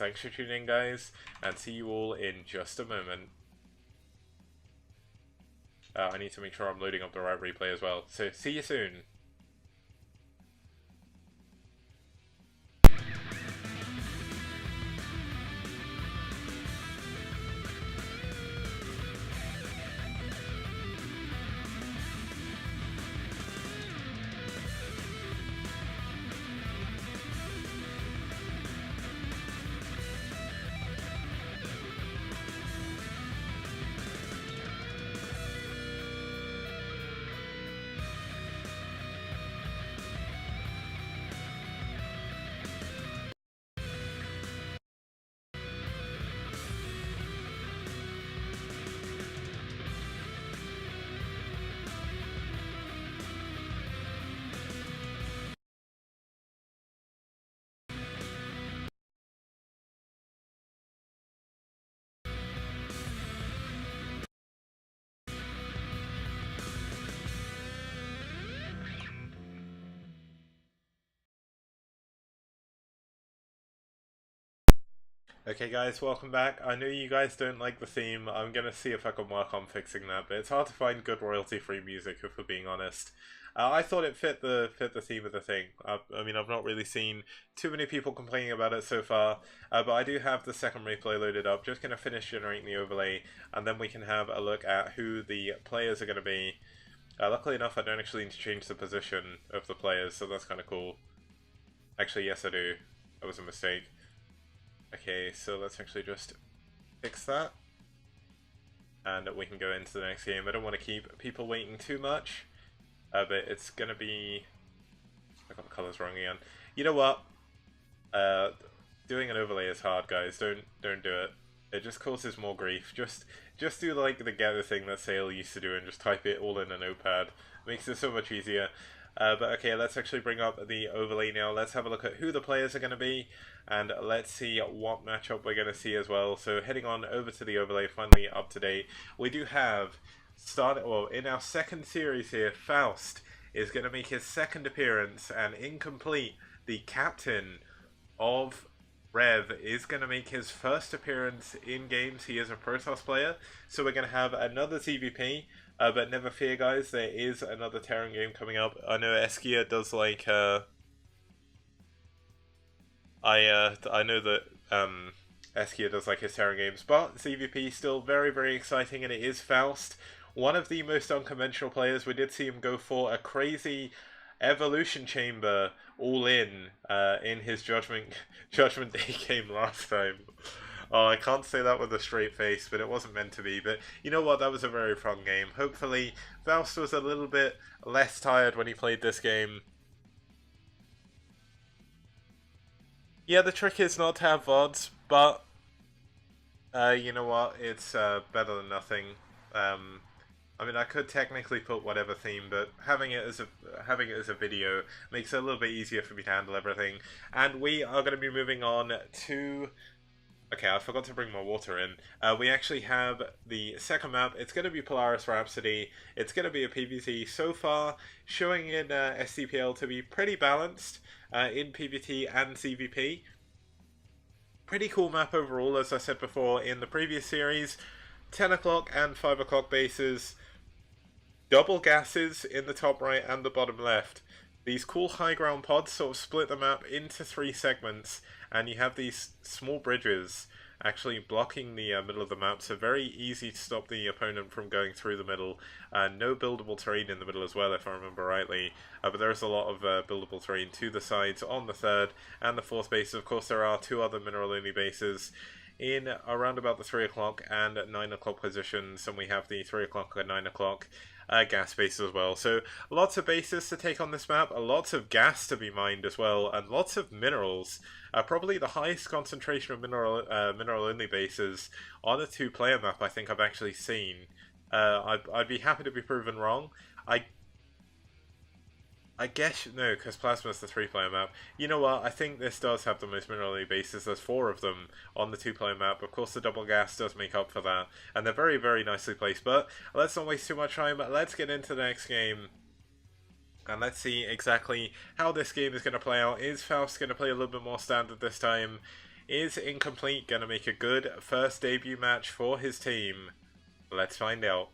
Thanks for tuning in, guys, and see you all in just a moment. I need to make sure I'm loading up the right replay as well, so see you soon. Okay guys, welcome back. I know you guys don't like the theme. I'm gonna see if I can work on fixing that, but it's hard to find good royalty-free music if we're being honest. I thought it fit the theme of the thing. I mean, I've not really seen too many people complaining about it so far, but I do have the second replay loaded up. Just gonna finish generating the overlay, and then we can have a look at who the players are gonna be. Luckily enough, I don't actually need to change the position of the players, so that's kind of cool. Actually, yes I do. That was a mistake. Okay, so let's actually just fix that. And we can go into the next game. I don't want to keep people waiting too much. But it's going to be... I got the colours wrong again. You know what? Doing an overlay is hard, guys. Don't do it. It just causes more grief. Just do like the gather thing that Sale used to do and just type it all in a notepad. Makes it so much easier. But okay, let's actually bring up the overlay now. Let's have a look at who the players are going to be, and let's see what matchup we're going to see as well. So heading on over to the overlay, finally up to date. We do have, in our second series here, Faust is going to make his second appearance, and Incomplete, the captain of ReV, is going to make his first appearance in games. He is a Protoss player, so we're going to have another TVP. But never fear, guys, there is another Terran game coming up. I know Eskia does like, I know that Eskia does like his Terran games, but CVP still very, very exciting, and it is Faust, one of the most unconventional players. We did see him go for a crazy Evolution Chamber all in his Judgment Day game last time. Oh, I can't say that with a straight face, but it wasn't meant to be. But you know what? That was a very fun game. Hopefully, Faust was a little bit less tired when he played this game. Yeah, the trick is not to have VODs, but you know what? It's better than nothing. I mean, I could technically put whatever theme, but having it as a video makes it a little bit easier for me to handle everything. And we are going to be moving on to... Okay, I forgot to bring my water in. We actually have the second map. It's going to be Polaris Rhapsody. It's going to be a PvT. So far, showing in STPL to be pretty balanced in PvT and CVP. Pretty cool map overall, as I said before in the previous series. 10 o'clock and 5 o'clock bases. Double gases in the top right and the bottom left. These cool high ground pods sort of split the map into 3 segments, and you have these small bridges actually blocking the middle of the map, so very easy to stop the opponent from going through the middle. No buildable terrain in the middle as well, if I remember rightly, but there's a lot of buildable terrain to the sides on the 3rd and the 4th bases. Of course, there are 2 other mineral-only bases in around about the 3 o'clock and 9 o'clock positions, and we have the 3 o'clock and 9 o'clock gas bases as well. So lots of bases to take on this map, lots of gas to be mined as well, and lots of minerals. Probably the highest concentration of mineral-only bases on a 2-player map I think I've actually seen. I'd be happy to be proven wrong. I guess, no, because Plasma's the 3-player map. You know what, I think this does have the most mineral bases. There's 4 of them on the 2-player map. Of course, the double gas does make up for that, and they're very, very nicely placed. But let's not waste too much time. Let's get into the next game, and let's see exactly how this game is going to play out. Is Faust going to play a little bit more standard this time? Is Incomplete going to make a good first debut match for his team? Let's find out.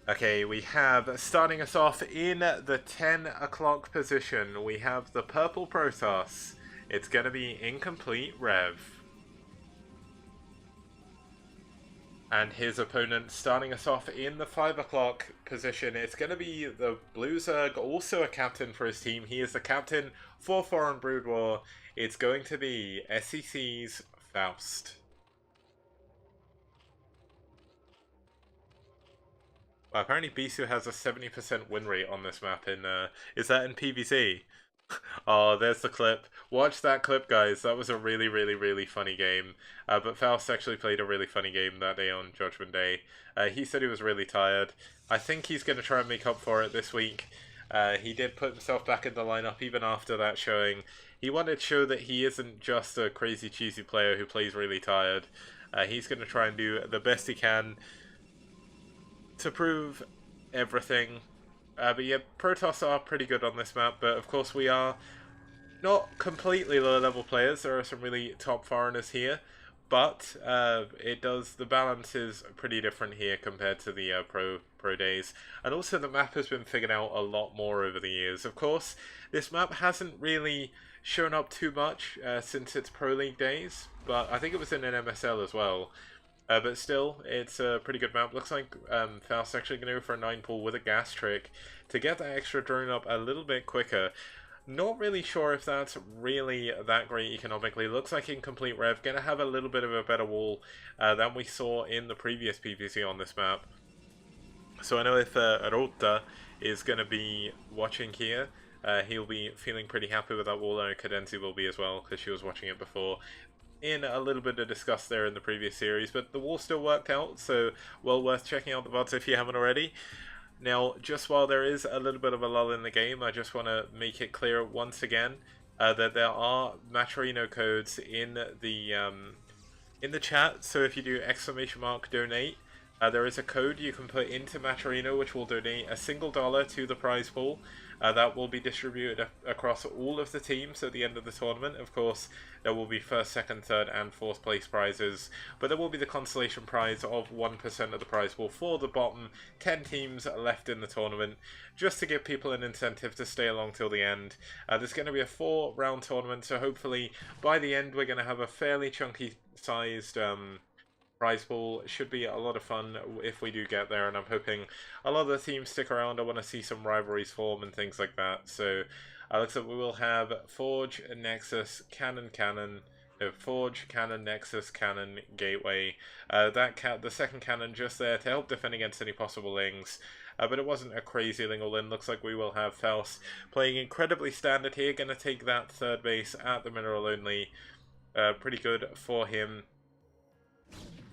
Okay, we have, starting us off in the 10 o'clock position, we have the Purple Protoss. It's going to be Incomplete ReV. And his opponent, starting us off in the 5 o'clock position, it's going to be the Blue Zerg, also a captain for his team. He is the captain for Foreign Brood War. It's going to be SEC's Faust. Well, apparently Bisu has a 70% win rate on this map in, is that in PvZ? Oh, there's the clip. Watch that clip, guys. That was a really, really, really funny game. But Faust actually played a really funny game that day on Judgment Day. He said he was really tired. I think he's going to try and make up for it this week. He did put himself back in the lineup even after that showing. He wanted to show that he isn't just a crazy, cheesy player who plays really tired. He's going to try and do the best he can to prove everything. But yeah, Protoss are pretty good on this map, but of course we are not completely low level players. There are some really top foreigners here, but the balance is pretty different here compared to the pro days. And also the map has been figured out a lot more over the years. Of course, this map hasn't really shown up too much since its Pro League days, but I think it was in an MSL as well. But still, it's a pretty good map. Looks like Faust's actually going to go for a 9-pull with a gas trick to get that extra drone up a little bit quicker. Not really sure if that's really that great economically. Looks like Incomplete ReV going to have a little bit of a better wall than we saw in the previous PvC on this map. So I know if Rota is going to be watching here, he'll be feeling pretty happy with that wall. I know Cadenzi will be as well, because she was watching it before. In a little bit of discuss there in the previous series, but the wall still worked out, so well worth checking out the VODs if you haven't already. Now, just while there is a little bit of a lull in the game, I just want to make it clear once again that there are Matcherino codes in the chat. So if you do !donate, there is a code you can put into Matcherino which will donate a single $1 to the prize pool. That will be distributed across all of the teams at the end of the tournament. Of course, there will be first, second, third, and fourth place prizes, but there will be the consolation prize of 1% of the prize pool for the bottom 10 teams left in the tournament, just to give people an incentive to stay along till the end. There's going to be a 4-round tournament, so hopefully by the end we're going to have a fairly chunky sized prize pool. Should be a lot of fun if we do get there, and I'm hoping a lot of the teams stick around. I want to see some rivalries form and things like that. So looks like we will have Forge, Nexus, Cannon, Forge, Cannon, Nexus, Cannon, Gateway. The second cannon just there to help defend against any possible lings. But it wasn't a crazy ling all-in. Looks like we will have Faust playing incredibly standard here. Going to take that third base at the mineral only. Pretty good for him.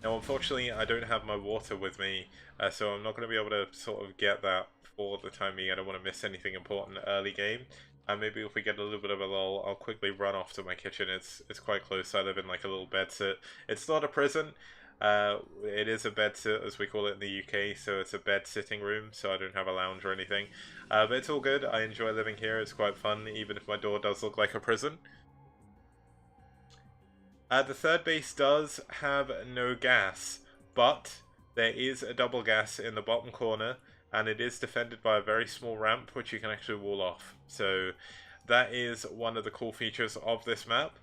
Now, unfortunately, I don't have my water with me, so I'm not going to be able to sort of get that for the time being. I don't want to miss anything important early game. Maybe if we get a little bit of a lull, I'll quickly run off to my kitchen. It's quite close. I live in like a little bed sit. It's not a prison. It is a bed sit, as we call it in the UK, so it's a bed sitting room, so I don't have a lounge or anything. But it's all good. I enjoy living here. It's quite fun, even if my door does look like a prison. The third base does have no gas, but there is a double gas in the bottom corner, and it is defended by a very small ramp, which you can actually wall off. So that is one of the cool features of this map.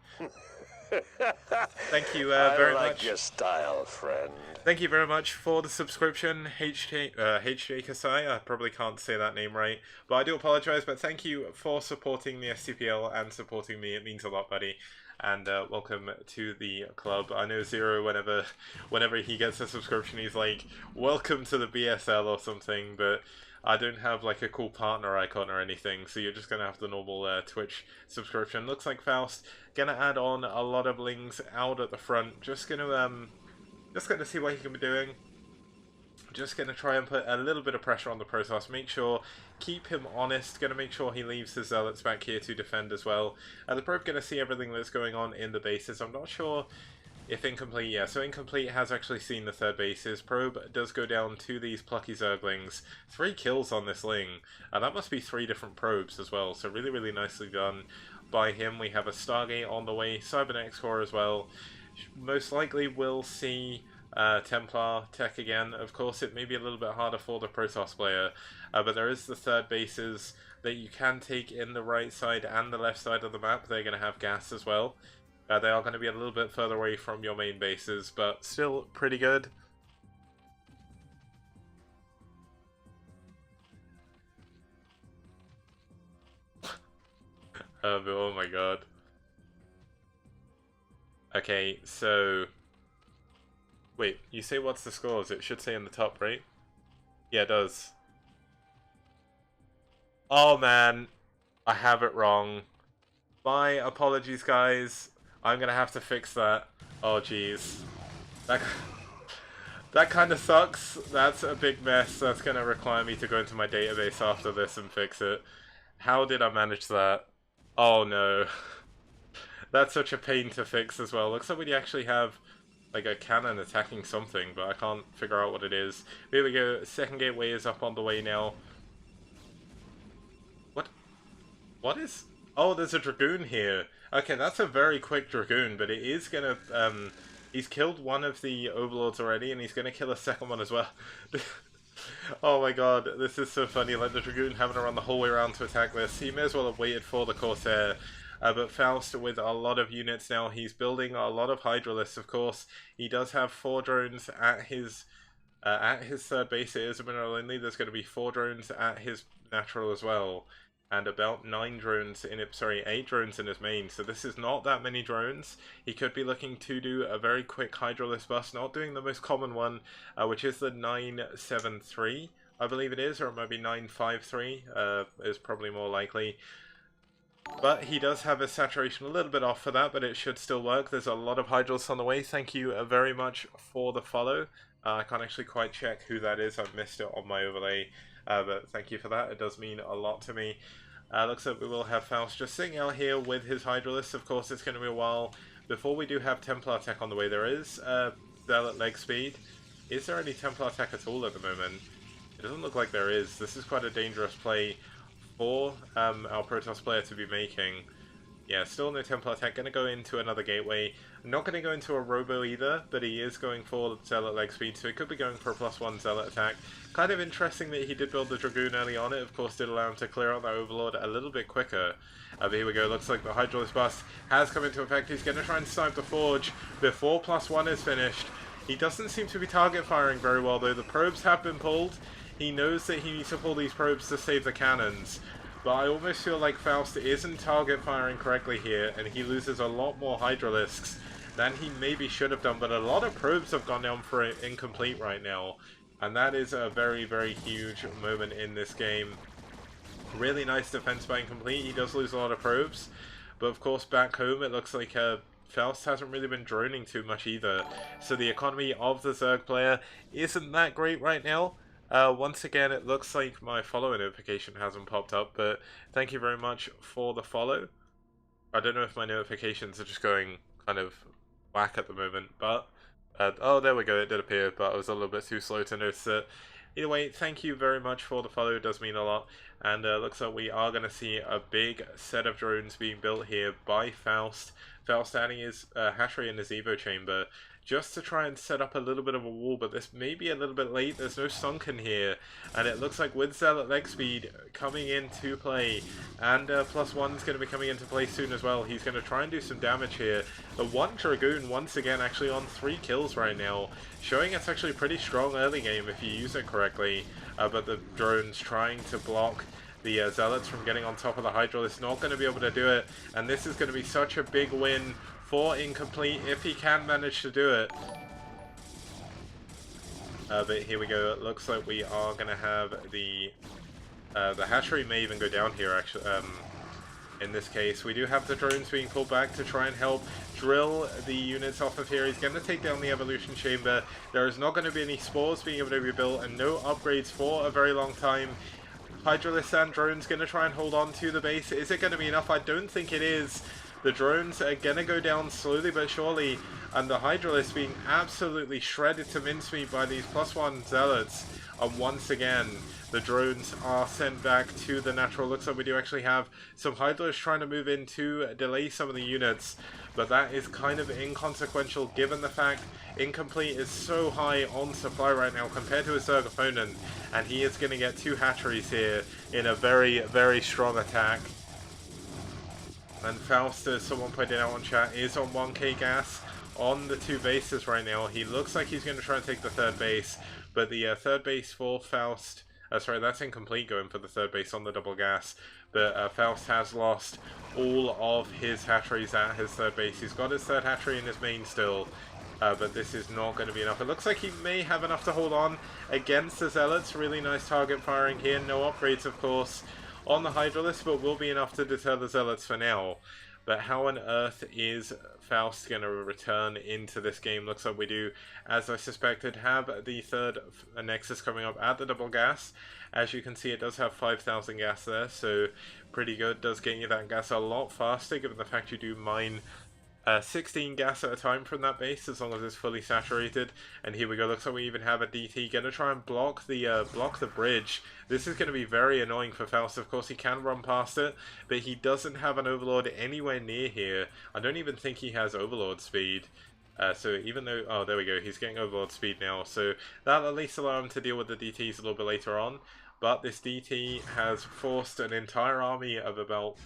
Thank you very much. I like your style, friend. Thank you very much for the subscription, HJ Kasai. I probably can't say that name right, but I do apologize. But thank you for supporting the STPL and supporting me. It means a lot, buddy. And welcome to the club. I know Zero, whenever he gets a subscription, he's like, welcome to the BSL or something, but I don't have like a cool partner icon or anything, so you're just going to have the normal Twitch subscription. Looks like Faust going to add on a lot of lings out at the front. Just going to see what he can be doing. Just going to try and put a little bit of pressure on the Protoss. Make sure, keep him honest. Going to make sure he leaves his Zealots back here to defend as well. The probe going to see everything that's going on in the bases. I'm not sure If incomplete, yeah. So incomplete has actually seen the third base. His probe does go down to these plucky zerglings. 3 kills on this Ling. That must be 3 different probes as well. So really, really nicely done by him. We have a Stargate on the way. Cybernetics core as well. Most likely we'll see Templar tech again. Of course, it may be a little bit harder for the Protoss player. But there is the third bases that you can take in the right side and the left side of the map. They're going to have gas as well. They are going to be a little bit further away from your main bases, but still pretty good. Oh my god. Okay, so... Wait, you say what's the scores? It should say in the top, right? Yeah, it does. Oh man, I have it wrong. My apologies, guys. I'm gonna have to fix that. Oh jeez. That kind of sucks. That's a big mess. That's gonna require me to go into my database after this and fix it. How did I manage that? Oh no. That's such a pain to fix as well. Looks like we actually have like a cannon attacking something, but I can't figure out what it is. Here we go. Second gateway is up on the way now. What is... Oh, there's a Dragoon here. Okay, that's a very quick Dragoon, but it is gonna... he's killed one of the Overlords already, and he's gonna kill a second one as well. Oh my god, this is so funny. Like, the Dragoon having to run the whole way around to attack this. He may as well have waited for the Corsair. But Faust, with a lot of units now, he's building a lot of Hydralisks, of course. He does have 4 drones at his third base. It is a mineral only. There's going to be 4 drones at his natural as well. And about 9 drones in it, sorry, 8 drones in his main. So this is not that many drones. He could be looking to do a very quick Hydralisk bust, not doing the most common one, which is the 973, I believe it is, or it might be 953, is probably more likely. But he does have his saturation a little bit off for that, but it should still work. There's a lot of Hydralisks on the way. Thank you very much for the follow. I can't actually quite check who that is. I've missed it on my overlay. But thank you for that. It does mean a lot to me. Looks like we will have Faust just sitting out here with his Hydralisks. Of course, it's going to be a while before we do have Templar tech on the way. There is Zealot leg speed. Is there any Templar tech at all at the moment? It doesn't look like there is. This is quite a dangerous play for our Protoss player to be making. Yeah, still no Templar tech. Going to go into another gateway. Not going to go into a Robo either, but he is going for Zealot leg speed, so he could be going for a +1 Zealot attack. Kind of interesting that he did build the Dragoon early on. It, of course, did allow him to clear out that Overlord a little bit quicker. But here we go. Looks like the Hydralisk bust has come into effect. He's going to try and snipe the Forge before +1 is finished. He doesn't seem to be target firing very well, though. The probes have been pulled. He knows that he needs to pull these probes to save the cannons. But I almost feel like Faust isn't target firing correctly here, and he loses a lot more Hydralisks than he maybe should have done. But a lot of probes have gone down for incomplete right now, and that is a very, very huge moment in this game. Really nice defense by incomplete. He does lose a lot of probes, but of course back home it looks like Faust hasn't really been droning too much either. So the economy of the Zerg player isn't that great right now. Once again, it looks like my follow notification hasn't popped up, but thank you very much for the follow. I don't know if my notifications are just going kind of whack at the moment, but... oh, there we go, it did appear, but I was a little bit too slow to notice it. Either way, thank you very much for the follow, it does mean a lot. And looks like we are going to see a big set of drones being built here by Faust. Faust adding his hash rate in his Evo chamber, just to try and set up a little bit of a wall, but this may be a little bit late. There's no sunken here, and it looks like with Zealot leg speed coming into play, and +1's going to be coming into play soon as well. He's going to try and do some damage here. The one Dragoon, once again, actually on 3 kills right now, showing it's actually pretty strong early game if you use it correctly, but the drones trying to block the Zealots from getting on top of the Hydralisk, not going to be able to do it, and this is going to be such a big win for incomplete if he can manage to do it. But here we go. It looks like we are going to have the hash rate may even go down here actually. In this case, we do have the drones being pulled back to try and help drill the units off of here. He's going to take down the evolution chamber. There is not going to be any spores being able to be built and no upgrades for a very long time. Hydralisk and drones going to try and hold on to the base. Is it going to be enough? I don't think it is. The drones are going to go down slowly but surely. and the Hydralisk being absolutely shredded to mincemeat by these +1 Zealots. And once again, the drones are sent back to the natural. Looks like we do actually have some Hydralisks trying to move in to delay some of the units, but that is kind of inconsequential given the fact Incomplete is so high on supply right now compared to his Zerg opponent, and he is going to get 2 hatcheries here in a very, very strong attack. And Faust, as someone pointed out on chat, is on 1k gas on the 2 bases right now. He looks like he's going to try and take the 3rd base, but the 3rd base for Faust... sorry, that's Incomplete going for the 3rd base on the double gas. But Faust has lost all of his hatcheries at his 3rd base. He's got his 3rd hatchery in his main still, but this is not going to be enough. It looks like he may have enough to hold on against the Zealots. Really nice target firing here. No upgrades, of course, on the Hydralisk, but will be enough to deter the Zealots for now. But how on earth is Faust going to return into this game? Looks like we do, as I suspected, have the 3rd Nexus coming up at the double gas. As you can see, it does have 5,000 gas there, so pretty good. Does get you that gas a lot faster, given the fact you do mine 16 gas at a time from that base, as long as it's fully saturated. And here we go. Looks like we even have a DT going to try and block the bridge. This is going to be very annoying for Faust. Of course, he can run past it, but he doesn't have an Overlord anywhere near here. I don't even think he has Overlord speed. So even though... oh, there we go. He's getting Overlord speed now. So that'll at least allow him to deal with the DTs a little bit later on. But this DT has forced an entire army of about...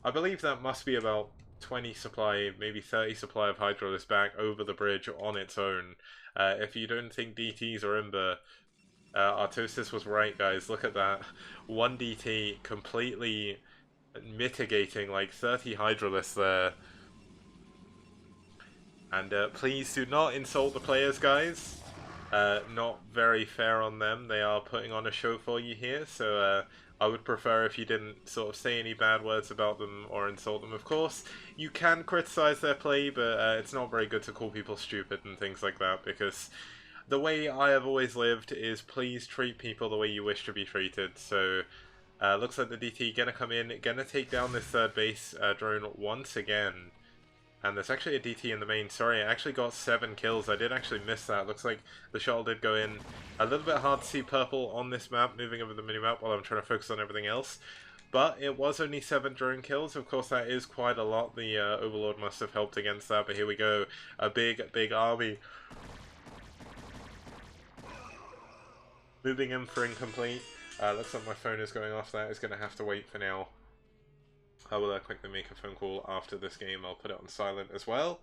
I believe that must be about 20 supply, maybe 30 supply of Hydralisk back over the bridge on its own. If you don't think DTs are Ember, Artosis was right, guys. Look at that. 1 DT completely mitigating like 30 Hydralisks there. And please do not insult the players, guys. Not very fair on them. They are putting on a show for you here, so I would prefer if you didn't sort of say any bad words about them or insult them. Of course, you can criticize their play, but it's not very good to call people stupid and things like that, because the way I have always lived is please treat people the way you wish to be treated. So looks like the DT gonna come in, gonna take down this 3rd base drone once again. And there's actually a DT in the main. Sorry, I actually got 7 kills. I did actually miss that. Looks like the shuttle did go in. A little bit hard to see purple on this map, moving over the minimap while I'm trying to focus on everything else. But it was only 7 drone kills. Of course, that is quite a lot. The Overlord must have helped against that. But here we go. A big, big army. Moving in for Incomplete. Looks like my phone is going off. That is going to have to wait for now. I will quickly make a phone call after this game. I'll put it on silent as well.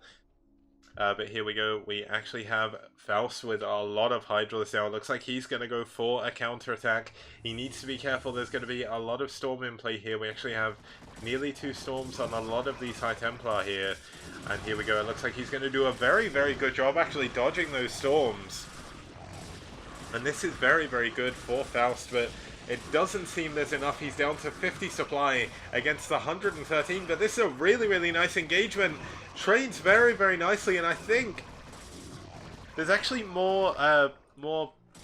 But here we go. We actually have Faust with a lot of Hydralisk now. It looks like he's going to go for a counter-attack. He needs to be careful. There's going to be a lot of Storm in play here. We actually have nearly 2 Storms on a lot of these High Templar here. And here we go. It looks like he's going to do a very, very good job actually dodging those Storms. And this is very, very good for Faust, but it doesn't seem there's enough. He's down to 50 supply against the 113, but this is a really, really nice engagement. Trades very, very nicely, and I think there's actually more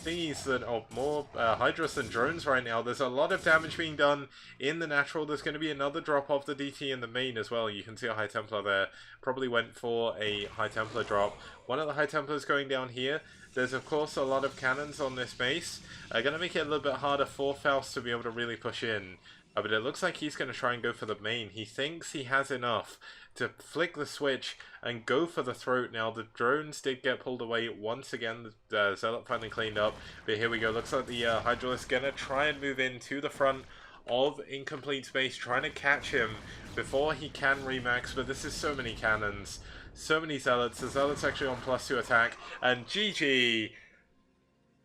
thingies than, more Hydras than drones right now. There's a lot of damage being done in the natural. There's going to be another drop of the DT in the main as well. You can see a High Templar there. Probably went for a High Templar drop. One of the High Templars going down here. There's of course a lot of cannons on this base. Going to make it a little bit harder for Faust to be able to really push in. But it looks like he's going to try and go for the main. He thinks he has enough to flick the switch and go for the throat. Now, the drones did get pulled away once again. The Zealot finally cleaned up. But here we go. Looks like the Hydralisk going to try and move in to the front of Incomplete space, trying to catch him before he can remax. But this is so many cannons. So many Zealots. The Zealots actually on +2 attack. And GG!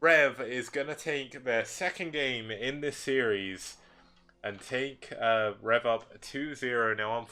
ReV is going to take their 2nd game in this series and take ReV up 2-0 now.